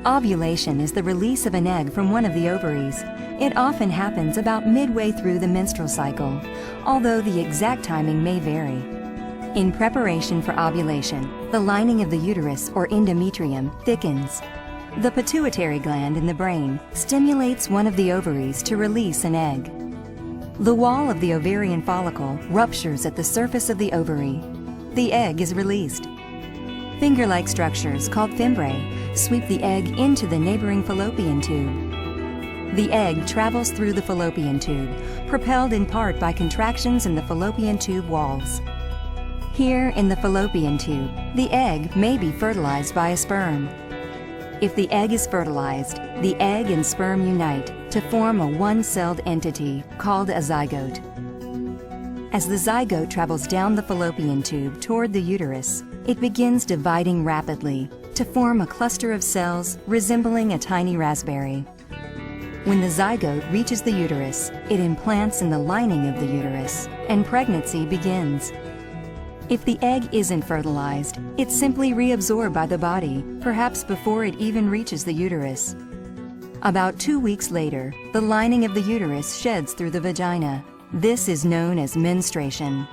Ovulation is the release of an egg from one of the ovaries. It often happens about midway through the menstrual cycle, although the exact timing may vary. In preparation for ovulation, the lining of the uterus or endometrium thickens. The pituitary gland in the brain stimulates one of the ovaries to release an egg. The wall of the ovarian follicle ruptures at the surface of the ovary. The egg is released. Finger-like structures called fimbriae sweep the egg into the neighboring fallopian tube. The egg travels through the fallopian tube, propelled in part by contractions in the fallopian tube walls. Here in the fallopian tube, the egg may be fertilized by a sperm. If the egg is fertilized, the egg and sperm unite to form a one-celled entity called a zygote. As the zygote travels down the fallopian tube toward the uterus, it begins dividing rapidly to form a cluster of cells resembling a tiny raspberry. When the zygote reaches the uterus, it implants in the lining of the uterus, and pregnancy begins. If the egg isn't fertilized, it's simply reabsorbed by the body, perhaps before it even reaches the uterus. About 2 weeks later, the lining of the uterus sheds through the vagina. This is known as menstruation.